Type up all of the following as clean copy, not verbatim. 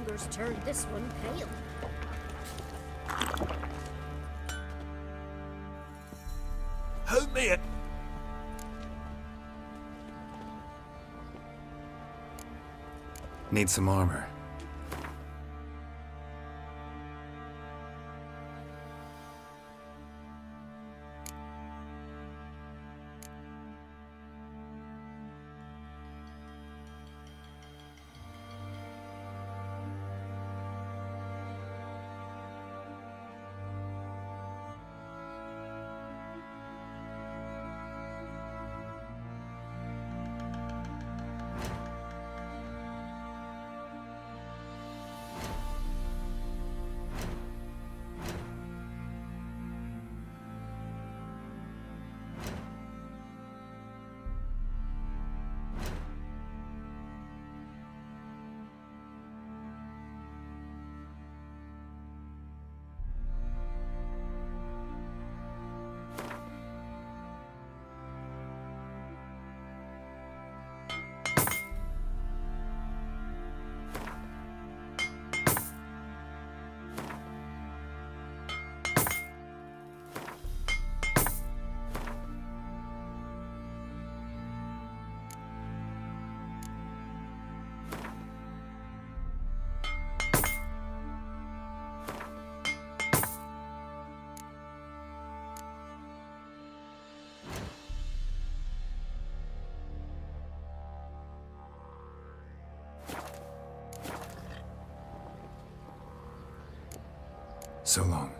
Hunger's turned this one pale. Help me! Need some armor. So long.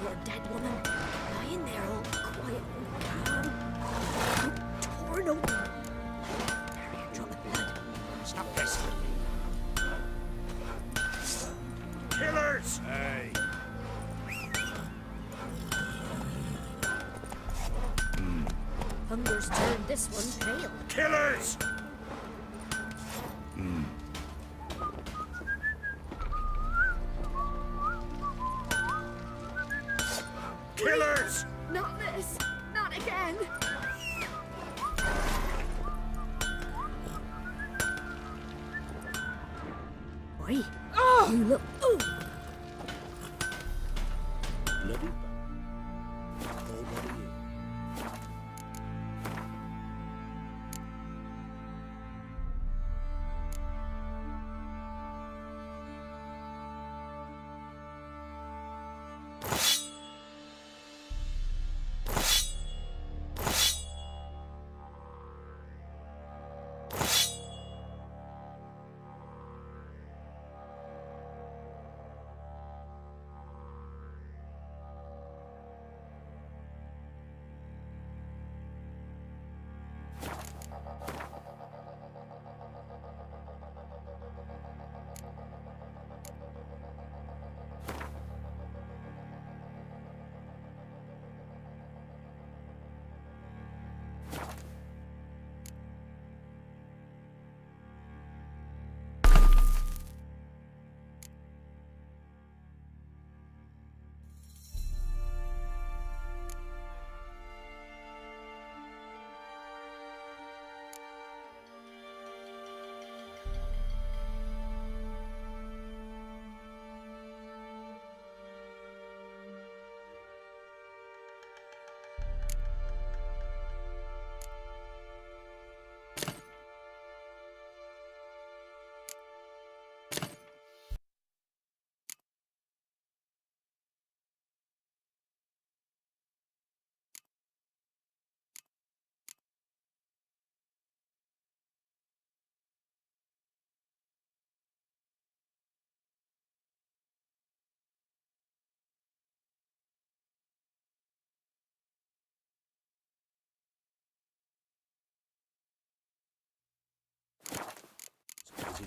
Poor dead woman, lying there all quiet and calm, torn open. Nary a drop of blood. Stop this! Killers! Hey! Hunger's turned this one pale. Killers! Killers! Not this! Not again! Oi! Oh! You look... Ooh! Bloody nobody here.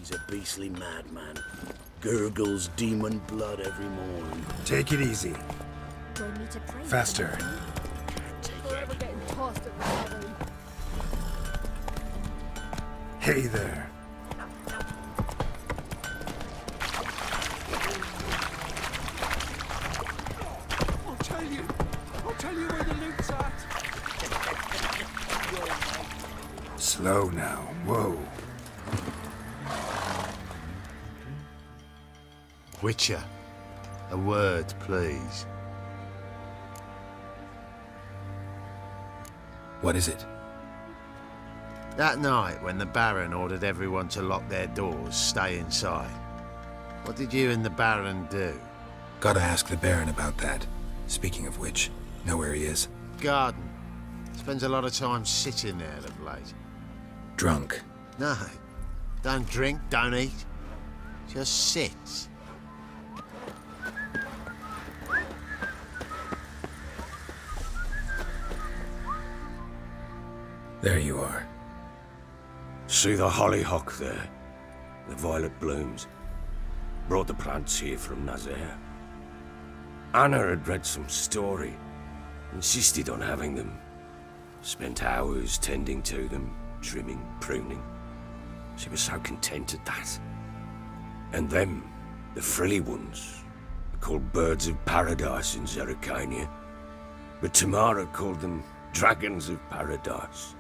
He's a beastly madman. Gurgles demon blood every morning. Take it easy. Join me to pray. Faster. Forever getting tossed at the bottom. Hey there. I'll tell you where the loot's at. Slow now. Whoa. Witcher, a word, please. What is it? That night when the Baron ordered everyone to lock their doors, stay inside, what did you and the Baron do? Gotta ask the Baron about that. Speaking of which, know where he is? Garden. Spends a lot of time sitting there of late. Drunk. No, don't drink, don't eat. Just sits. There you are. See the hollyhock there? The violet blooms. Brought the plants here from Nazaire. Anna had read some story. Insisted on having them. Spent hours tending to them, trimming, pruning. She was so content at that. And them, the frilly ones, are called birds of paradise in Zerrikania. But Tamara called them dragons of paradise.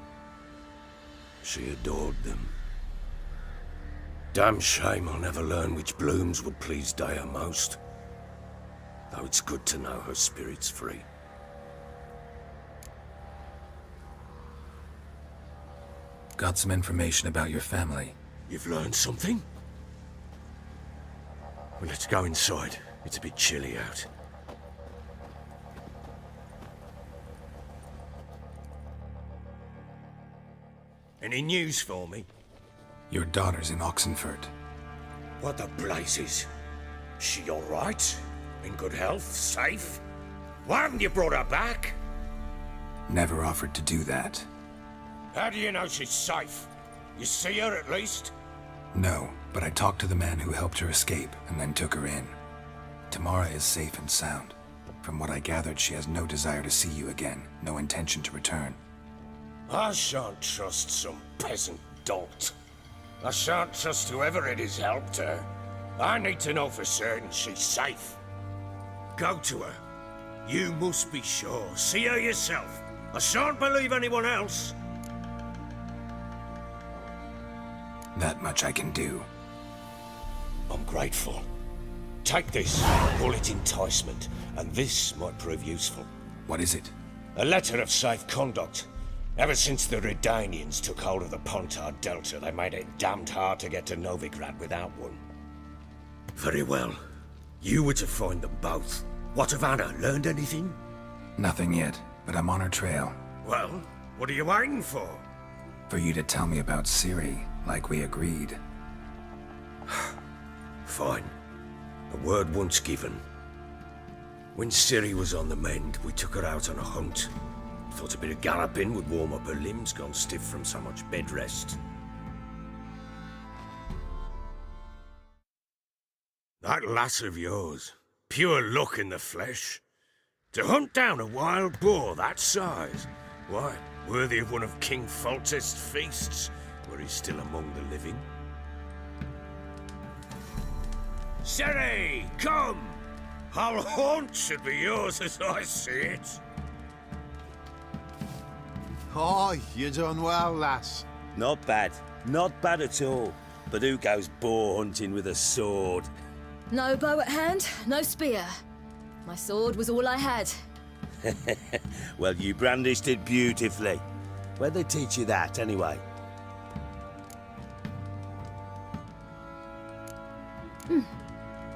She adored them. Damn shame I'll never learn which blooms would please Daya most. Though it's good to know her spirit's free. Got some information about your family. You've learned something? Well, let's go inside. It's a bit chilly out. Any news for me? Your daughter's in Oxenfurt. What the blazes? She all right? In good health? Safe? Why haven't you brought her back? Never offered to do that. How do you know she's safe? You see her at least? No, but I talked to the man who helped her escape and then took her in. Tamara is safe and sound. From what I gathered, she has no desire to see you again, no intention to return. I shan't trust some peasant dolt. I shan't trust whoever it is helped her. I need to know for certain she's safe. Go to her. You must be sure. See her yourself. I shan't believe anyone else. That much I can do. I'm grateful. Take this. Call it enticement. And this might prove useful. What is it? A letter of safe conduct. Ever since the Redanians took hold of the Pontard Delta, they made it damned hard to get to Novigrad without one. Very well. You were to find them both. What of Anna? Learned anything? Nothing yet, but I'm on her trail. Well, what are you waiting for? For you to tell me about Ciri, like we agreed. Fine. A word once given. When Ciri was on the mend, we took her out on a hunt. Thought a bit of galloping would warm up her limbs, gone stiff from so much bed rest. That lass of yours, pure luck in the flesh. To hunt down a wild boar that size, why, worthy of one of King Foltest's feasts, where he's still among the living. Ciri, come! Our haunt should be yours as I see it. Oh, you done well, lass. Not bad. Not bad at all. But who goes boar hunting with a sword? No bow at hand, no spear. My sword was all I had. Well, you brandished it beautifully. Where'd they teach you that, anyway?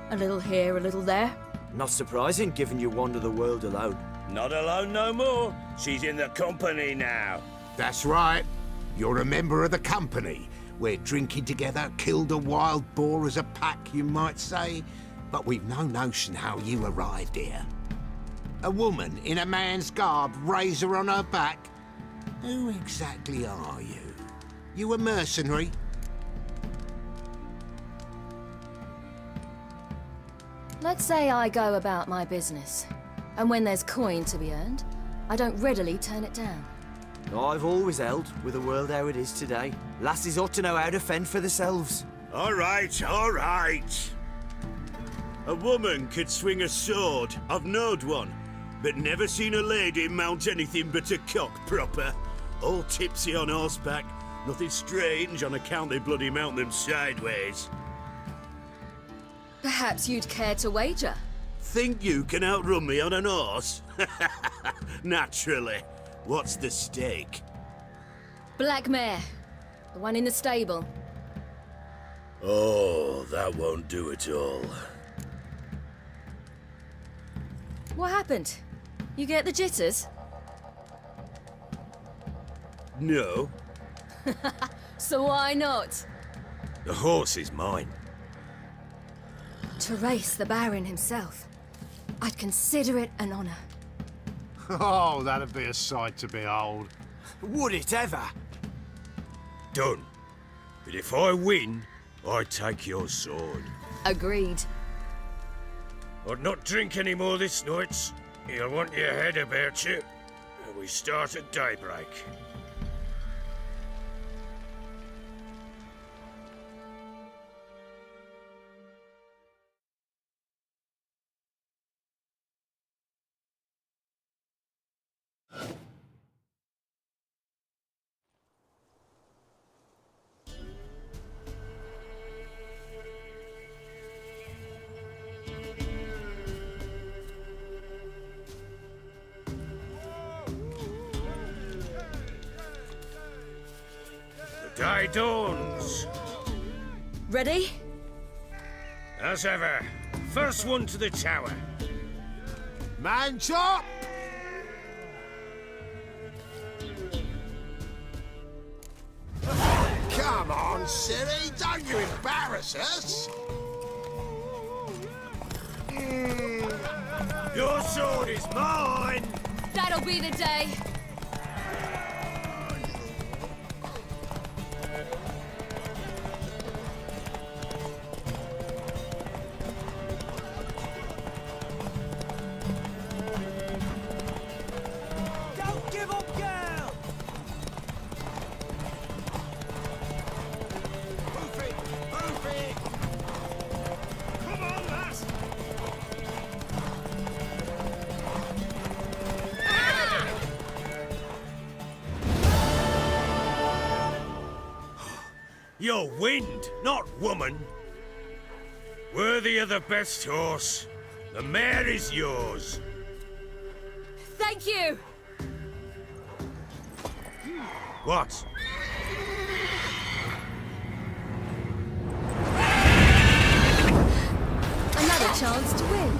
A little here, a little there. Not surprising, given you wander the world alone. Not alone no more. She's in the company now. That's right. You're a member of the company. We're drinking together, killed a wild boar as a pack, you might say. But we've no notion how you arrived here. A woman in a man's garb, razor on her back. Who exactly are you? You a mercenary? Let's say I go about my business, and when there's coin to be earned, I don't readily turn it down. I've always held, with the world how it is today, lasses ought to know how to fend for themselves. All right, all right. A woman could swing a sword. I've knowed one, but never seen a lady mount anything but a cock proper. All tipsy on horseback. Nothing strange on account they bloody mount them sideways. Perhaps you'd care to wager? Think you can outrun me on an horse? Naturally. What's the stake? Black mare. The one in the stable. Oh, that won't do it all. What happened? You get the jitters? No. So why not? The horse is mine. To race the Baron himself. I'd consider it an honor. Oh, that'd be a sight to behold. Would it ever? Done. But if I win, I take your sword. Agreed. I'd not drink any more this night. You'll want your head about you. And we start at daybreak. The day dawns. Ready? As ever, first one to the tower. Man chop! Come on, Ciri, don't you embarrass us! Your sword is mine! That'll be the day. Don't give up, girl! Move it! Move it! Come on, lass! You're wind, not woman. Worthy of the best horse. The mare is yours. Thank you! What? Another chance to win.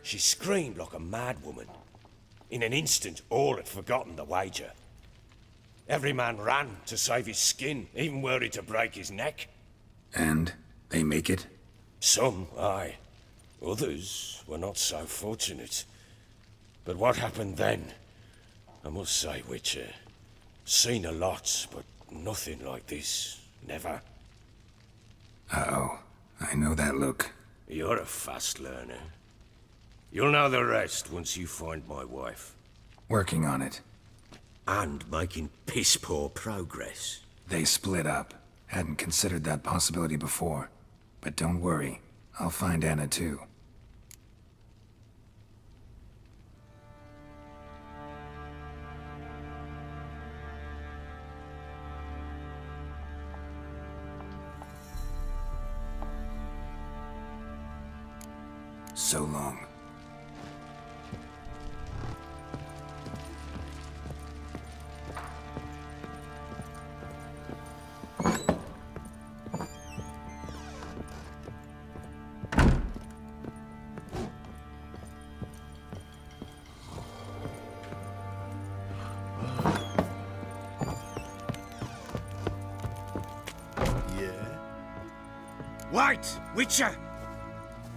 She screamed like a mad woman. In an instant, all had forgotten the wager. Every man ran to save his skin, even were he to break his neck. And they make it? Some, aye. Others were not so fortunate. But what happened then? I must say, Witcher, seen a lot, but nothing like this. Never. Uh-oh. I know that look. You're a fast learner. You'll know the rest once you find my wife. Working on it. And making piss-poor progress. They split up. Hadn't considered that possibility before. But don't worry. I'll find Anna too. So long. Wait, Witcher!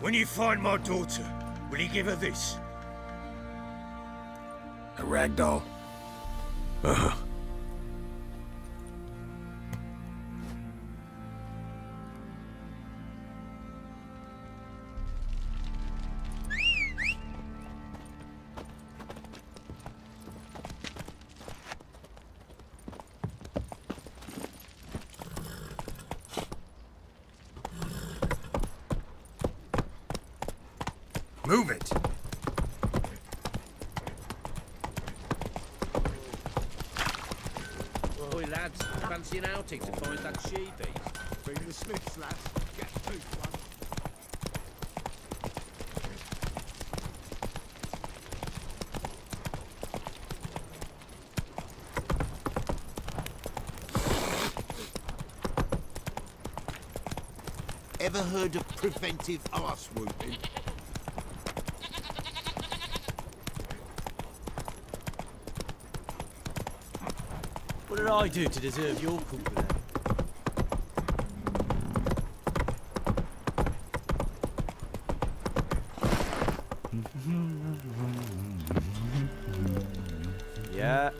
When you find my daughter, will you give her this? A rag doll. Move it! Oi, lads, fancy an outing to find that she-beast? Bring the Smiths, lads. Get food one. Ever heard of preventive arse whooping? What did I do to deserve your company? Yeah.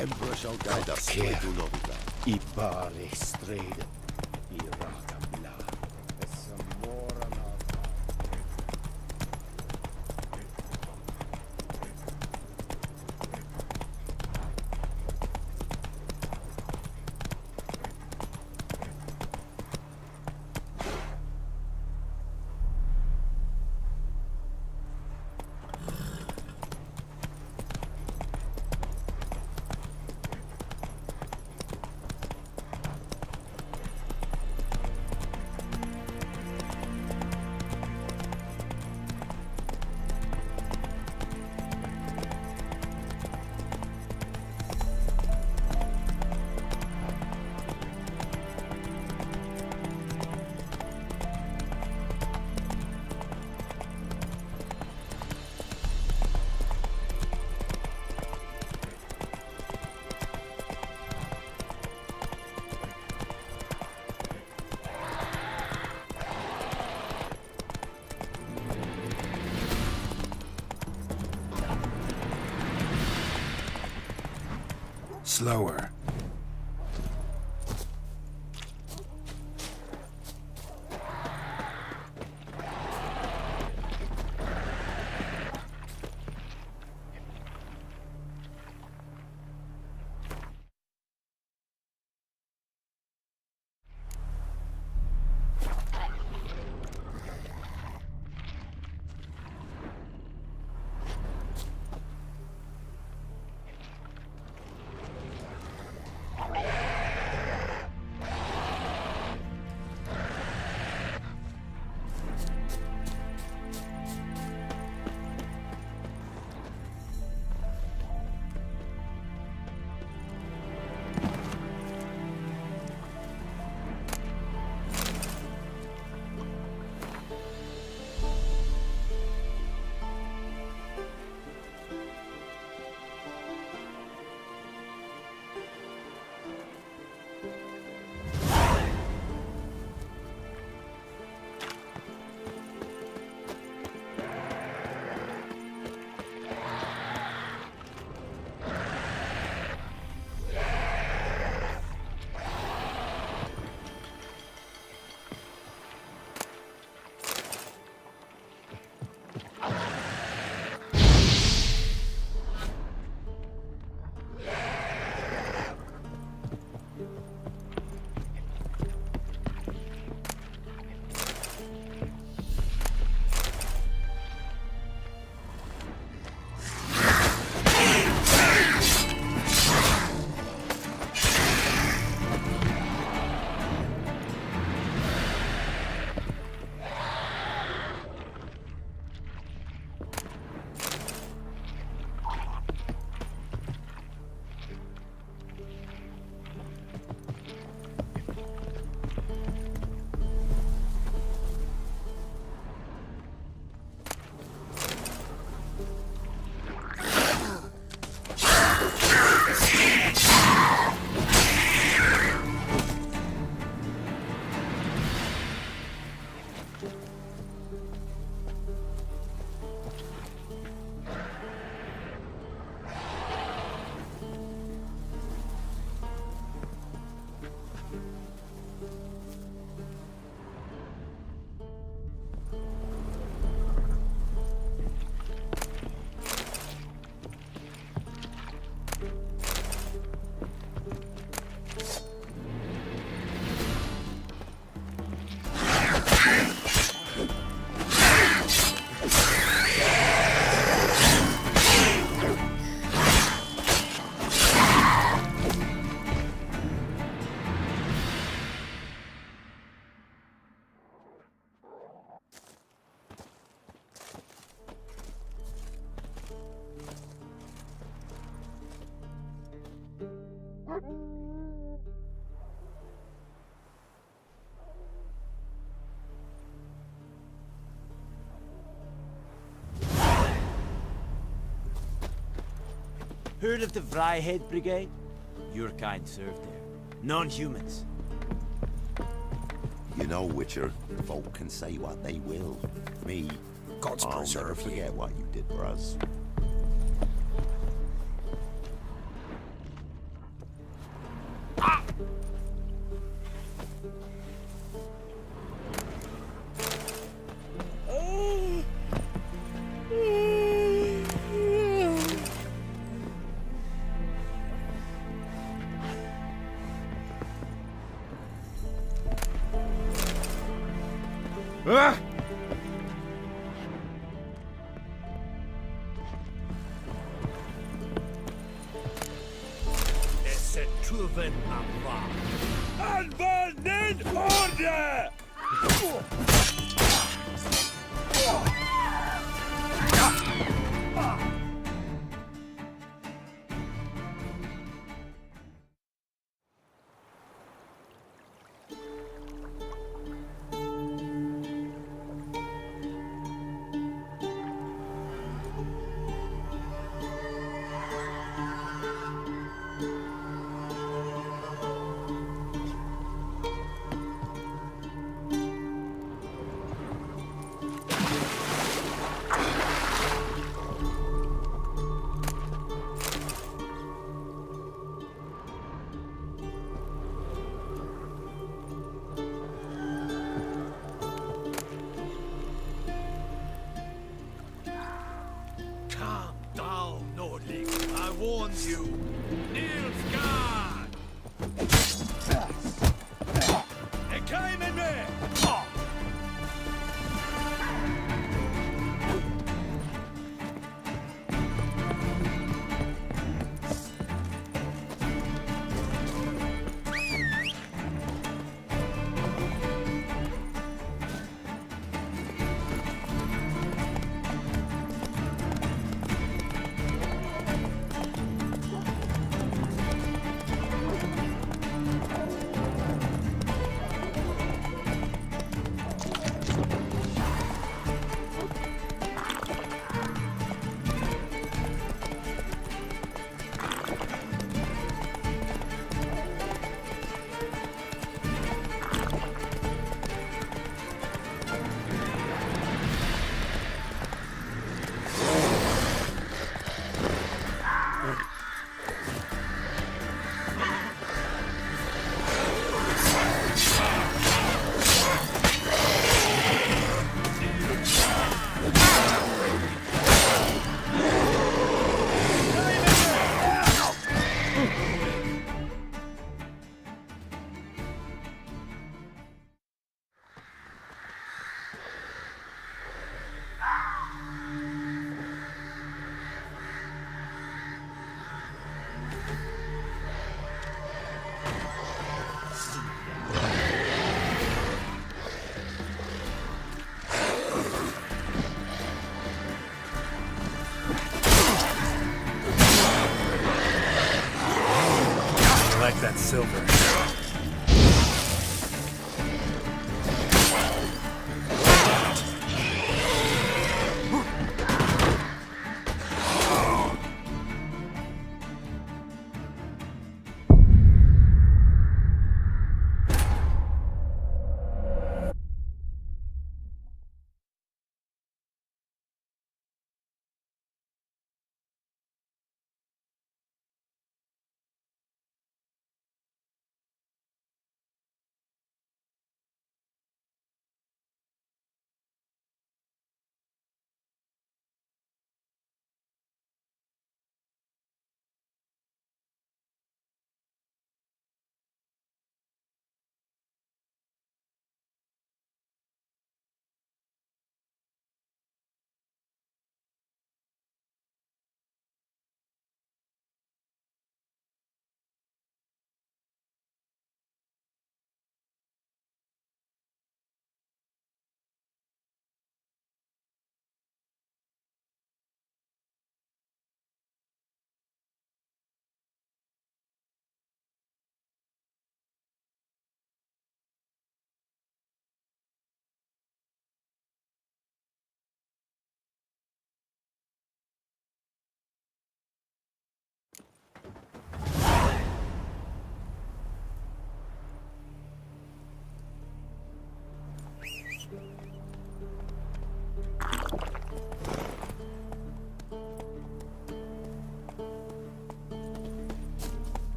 Emperor shall guide us to Novigrad. I pari stride. I raka bla. Slower. Heard of the Vryhead Brigade? Your kind served there. Non-humans. You know, Witcher, folk can say what they will. Me, God's I'll never preserve you. forget what you did for us. It's a Truven Amar. Anwenden Order! Calm down, Nordling. I warned you. Nilfgaard! They came in there! I like that silver.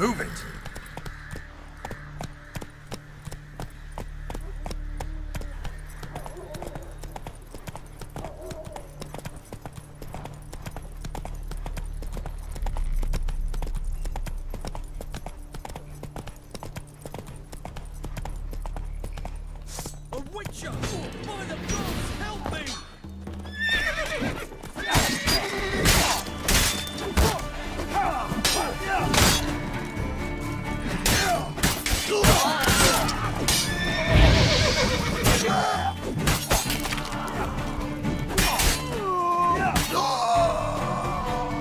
Move it! A witcher! By the gods, help me!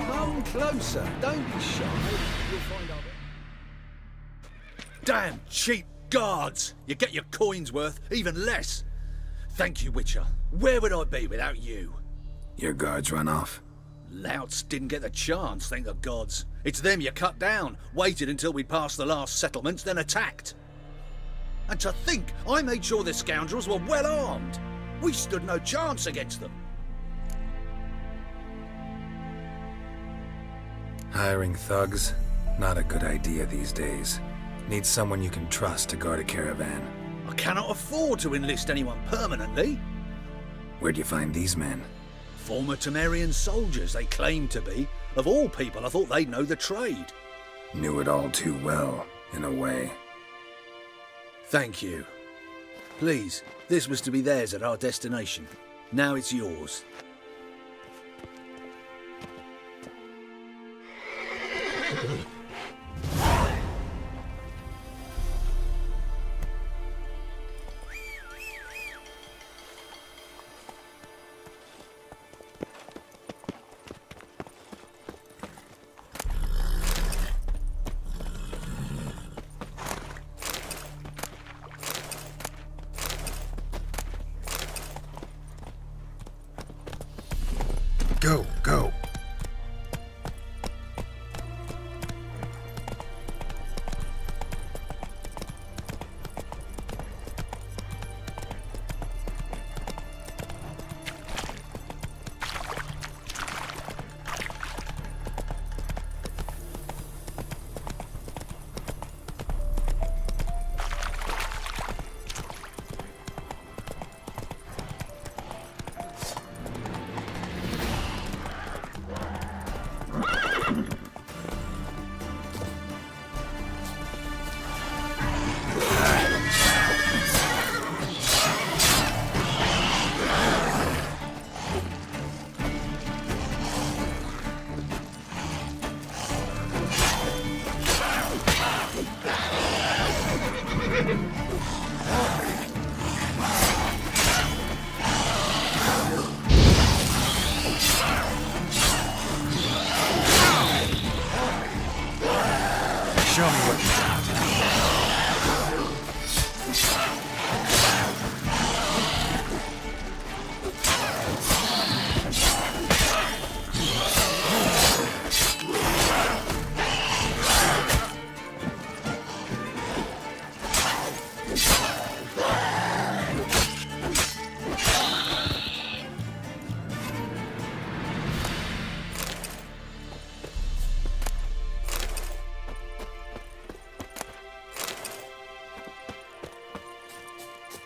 Come closer. Don't be shy. You'll find out. Damn cheap guards! You get your coin's worth, even less. Thank you, Witcher. Where would I be without you? Your guards run off. Louts didn't get the chance, thank the gods. It's them you cut down, waited until we'd passed the last settlements, then attacked. And to think, I made sure the scoundrels were well armed. We stood no chance against them. Hiring thugs? Not a good idea these days. Need someone you can trust to guard a caravan. I cannot afford to enlist anyone permanently. Where'd you find these men? Former Temerian soldiers, they claim to be. Of all people, I thought they'd know the trade. Knew it all too well, in a way. Thank you. Please, this was to be theirs at our destination. Now it's yours. Go, go. Show me what you got.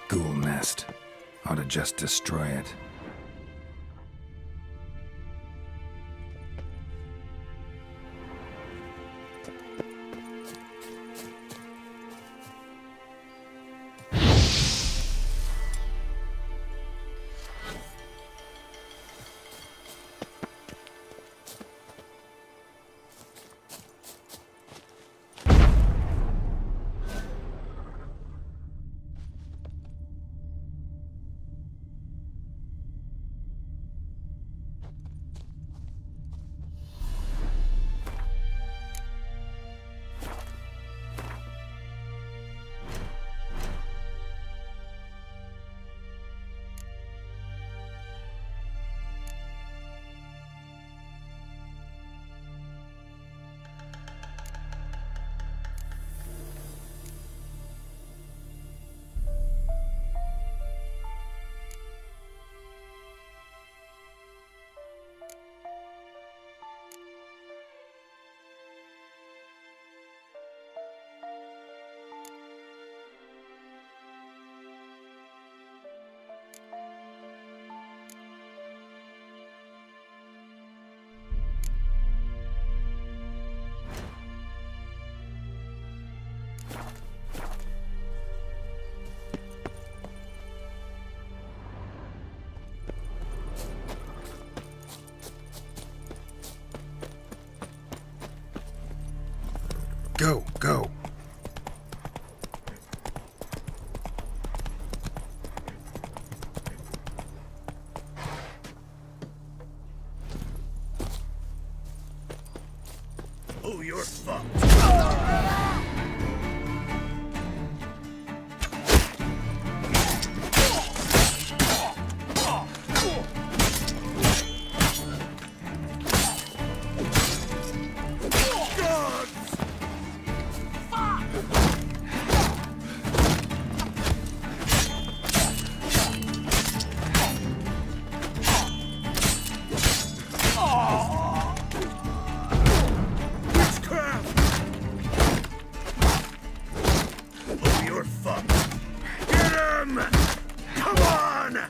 Ghoul nest. Ought to just destroy it. Go, go. Oh, you're fucked. Oh, you're fucked. Get him! Come on!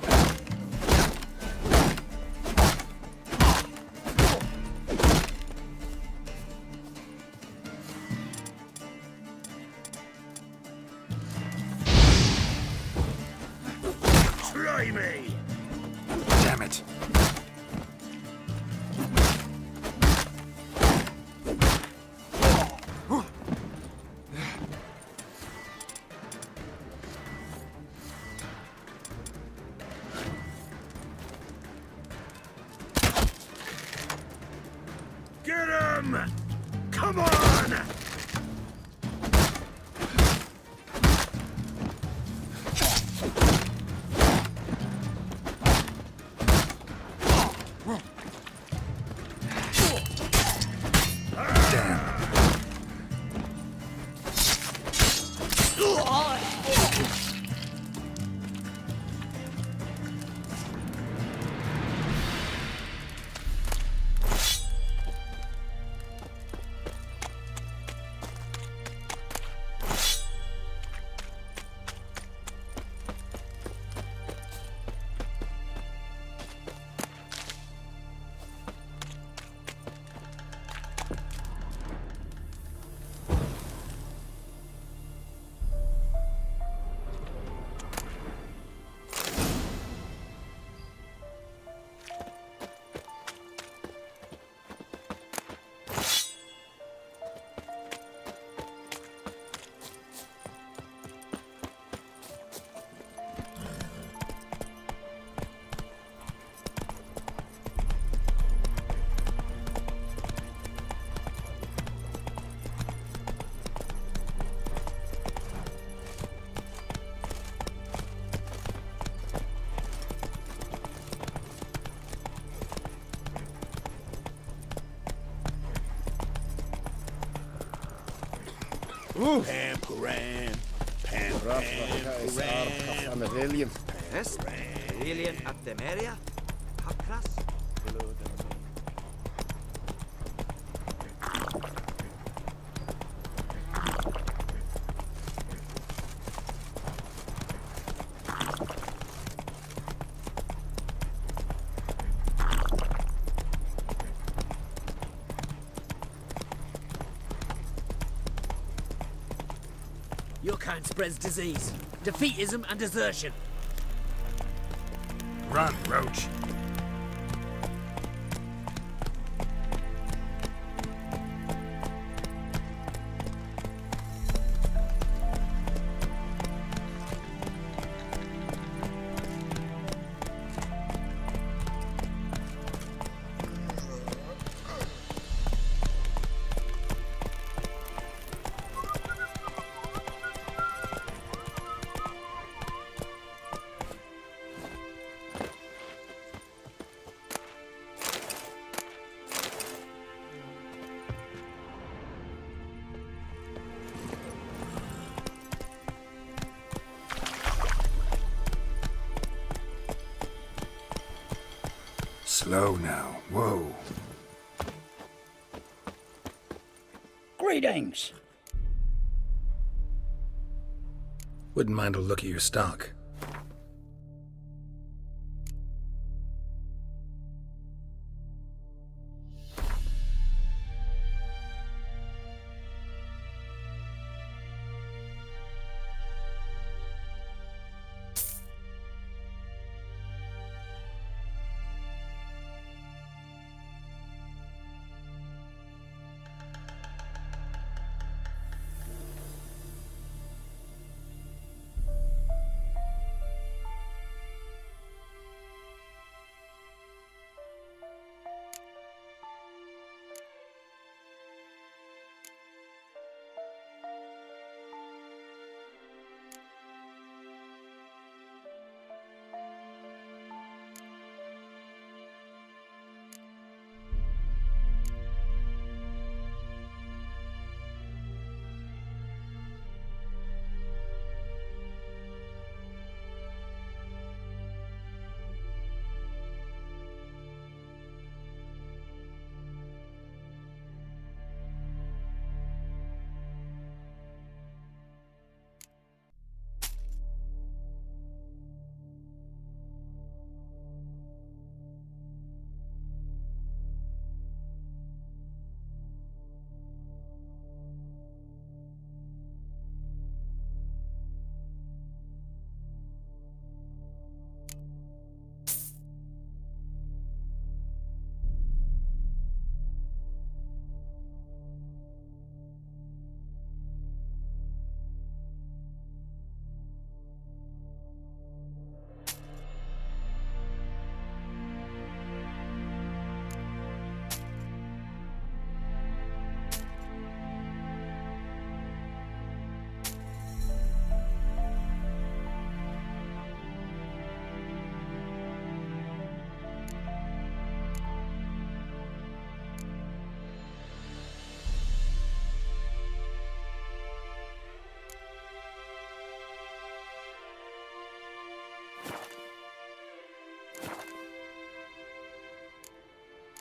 Try me! Damn it. Get him! Come on! Pam, Param, Pam, Pam, Param. Yes? Alien at the area? Papras? Your kind spreads disease, defeatism and desertion. Run, Roach. Slow now. Whoa. Greetings. Wouldn't mind a look at your stock.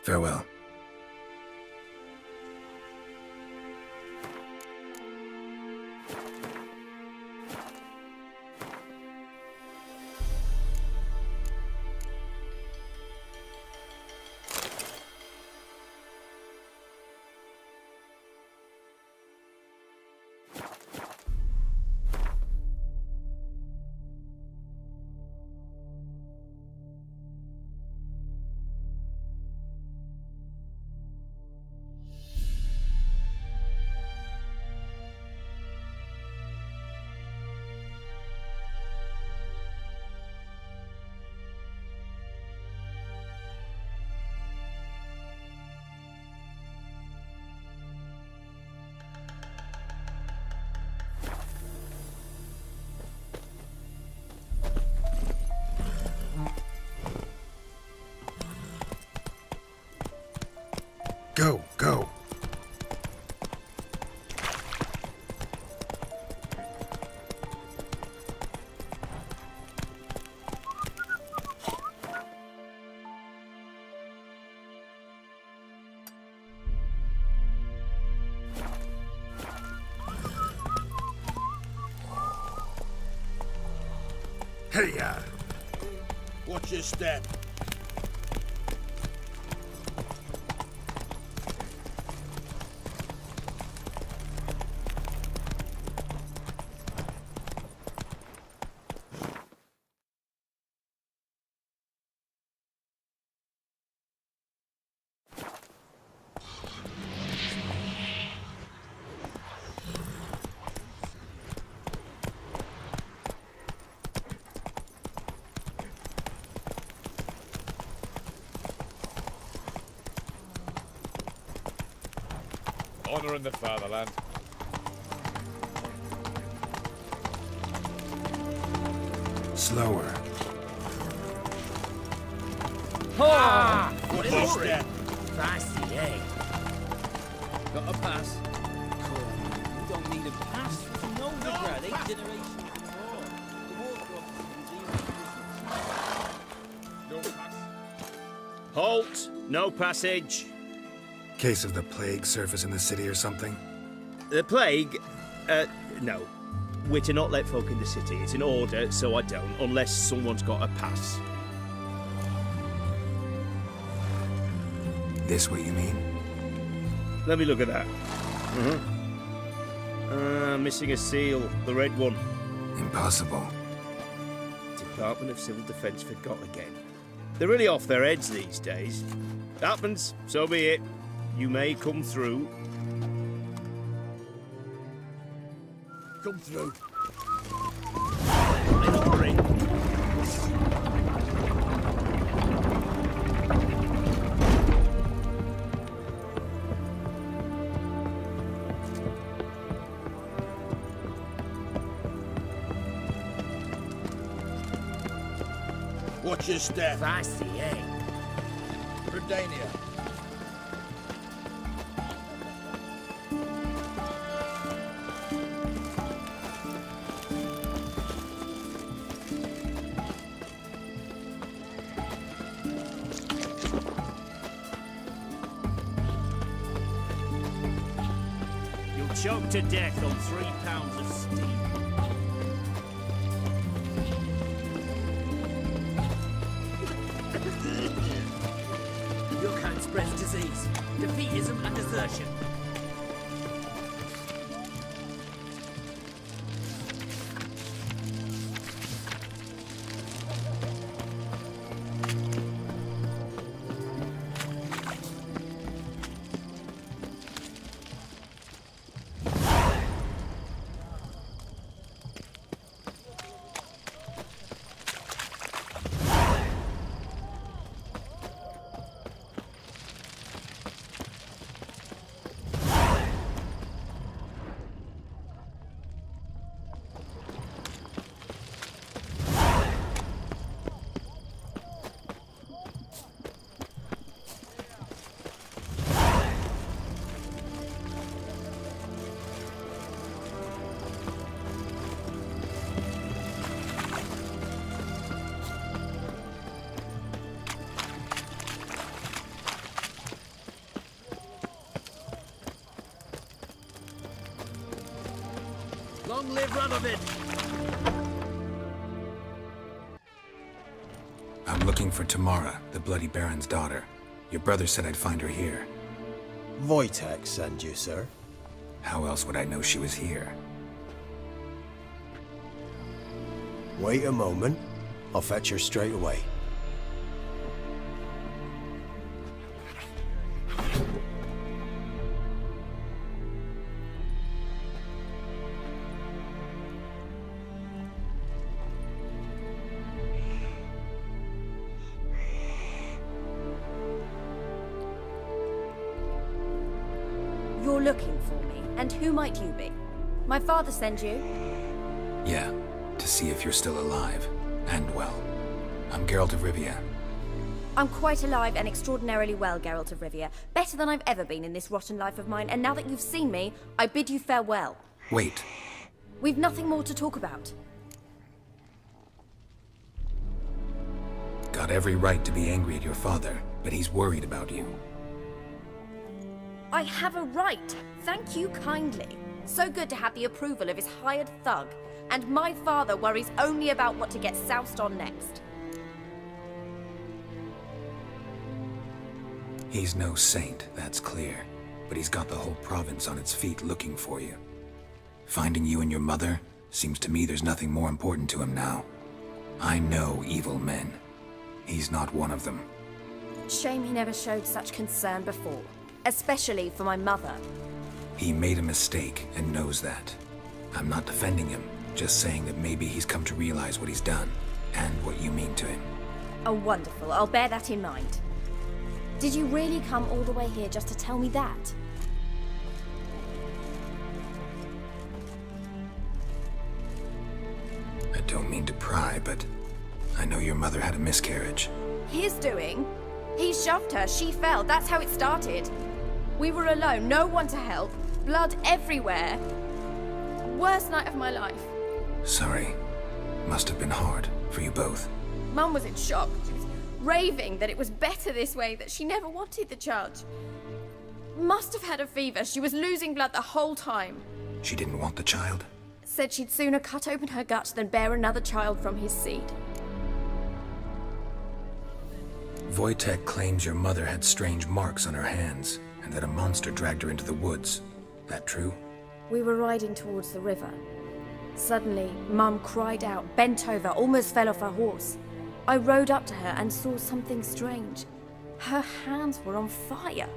Farewell. Go, go. Hey-ya! Watch your step. Honor in the fatherland. Slower. Ah! Watch your step. Fancy, eh? Got a pass? Cool. You don't need a pass. No, Grad. 8 generations before. The war No pass. Halt! No passage. Case of the plague surface in the city or something? The plague? No. We're to not let folk in the city. It's an order, so I don't, unless someone's got a pass. This what you mean? Let me look at that. Missing a seal, the red one. Impossible. Department of Civil Defence forgot again. They're really off their heads these days. Happens, so be it. You may come through. Come through. In a hurry. Watch your step. Fancy, eh? Redania. You'll choke to death on 3 pounds of steam. Your kind spreads disease, defeatism and desertion. Long live Radovid! I'm looking for Tamara, the Bloody Baron's daughter. Your brother said I'd find her here. Wojtek sent you, sir. How else would I know she was here? Wait a moment. I'll fetch her straight away. You're looking for me, and who might you be? My father sent you? Yeah, to see if you're still alive. And well. I'm Geralt of Rivia. I'm quite alive and extraordinarily well, Geralt of Rivia. Better than I've ever been in this rotten life of mine, and now that you've seen me, I bid you farewell. Wait. We've nothing more to talk about. Got every right to be angry at your father, but he's worried about you. I have a right. Thank you kindly. So good to have the approval of his hired thug. And my father worries only about what to get soused on next. He's no saint, that's clear. But he's got the whole province on its feet looking for you. Finding you and your mother, seems to me there's nothing more important to him now. I know evil men. He's not one of them. Shame he never showed such concern before. Especially for my mother. He made a mistake and knows that. I'm not defending him, just saying that maybe he's come to realize what he's done, and what you mean to him. Oh, wonderful. I'll bear that in mind. Did you really come all the way here just to tell me that? I don't mean to pry, but I know your mother had a miscarriage. His doing? He shoved her, she fell, that's how it started. We were alone, no one to help, blood everywhere. Worst night of my life. Sorry. Must have been hard for you both. Mum was in shock. She was raving that it was better this way, that she never wanted the child. Must have had a fever. She was losing blood the whole time. She didn't want the child? Said she'd sooner cut open her gut than bear another child from his seed. Wojtek claims your mother had strange marks on her hands, and that a monster dragged her into the woods. That true? We were riding towards the river. Suddenly, Mum cried out, bent over, almost fell off her horse. I rode up to her and saw something strange. Her hands were on fire.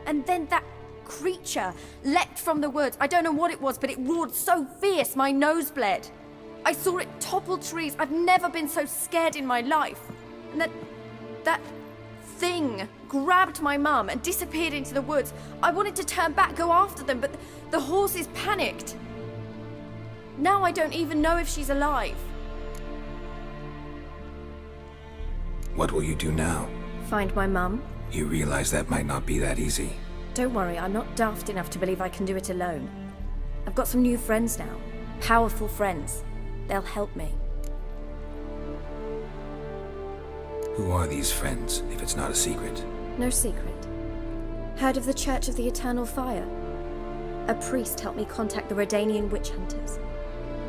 And then that creature leapt from the woods. I don't know what it was, but it roared so fierce my nose bled. I saw it topple trees. I've never been so scared in my life. And that thing grabbed my mum and disappeared into the woods. I wanted to turn back, go after them, but the horses panicked. Now I don't even know if she's alive. What will you do now? Find my mum. You realize that might not be that easy. Don't worry, I'm not daft enough to believe I can do it alone. I've got some new friends now. Powerful friends. They'll help me. Who are these friends, if it's not a secret? No secret. Heard of the Church of the Eternal Fire? A priest helped me contact the Redanian witch hunters.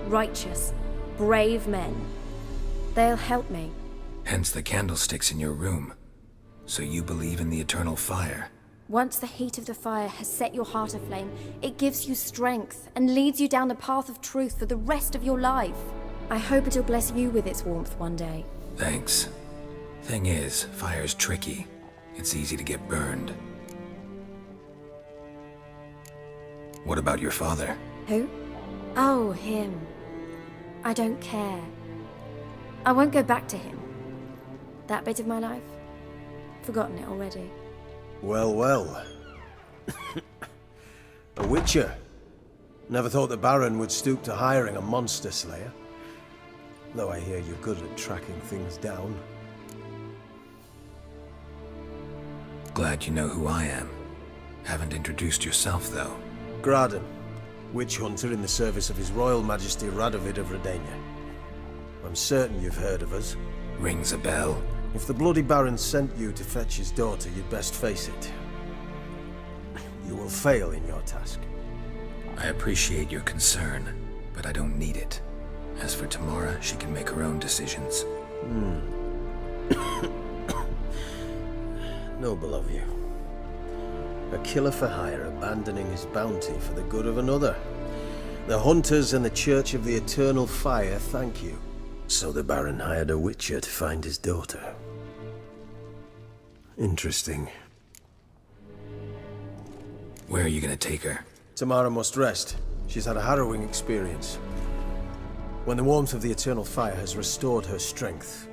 Righteous, brave men. They'll help me. Hence the candlesticks in your room. So you believe in the eternal fire? Once the heat of the fire has set your heart aflame, it gives you strength and leads you down the path of truth for the rest of your life. I hope it'll bless you with its warmth one day. Thanks. Thing is, fire's tricky. It's easy to get burned. What about your father? Who? Oh, him. I don't care. I won't go back to him. That bit of my life? Forgotten it already. Well, well. A witcher. Never thought the Baron would stoop to hiring a monster slayer. Though I hear you're good at tracking things down. Glad you know who I am. Haven't introduced yourself, though. Graden, witch hunter in the service of His Royal Majesty Radovid of Redania. I'm certain you've heard of us. Rings a bell. If the Bloody Baron sent you to fetch his daughter, you'd best face it. You will fail in your task. I appreciate your concern, but I don't need it. As for Tamara, she can make her own decisions. Noble of you. A killer for hire abandoning his bounty for the good of another. The hunters and the Church of the Eternal Fire thank you. So the Baron hired a witcher to find his daughter. Interesting. Where are you gonna take her? Tamara must rest. She's had a harrowing experience. When the warmth of the Eternal Fire has restored her strength,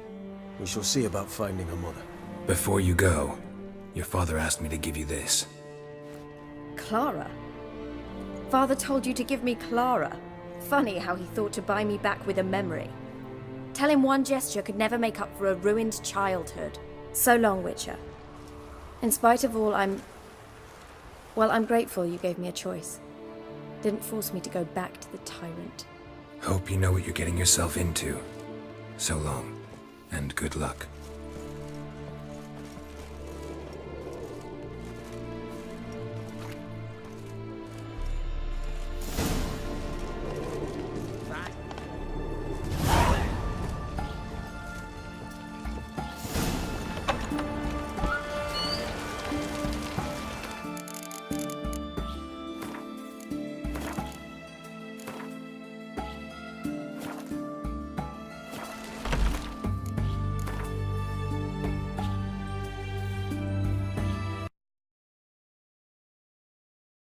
we shall see about finding her mother. Before you go, your father asked me to give you this. Clara? Father told you to give me Clara. Funny how he thought to buy me back with a memory. Tell him one gesture could never make up for a ruined childhood. So long, Witcher. In spite of all, I'm grateful you gave me a choice. Didn't force me to go back to the tyrant. Hope you know what you're getting yourself into. So long, and good luck.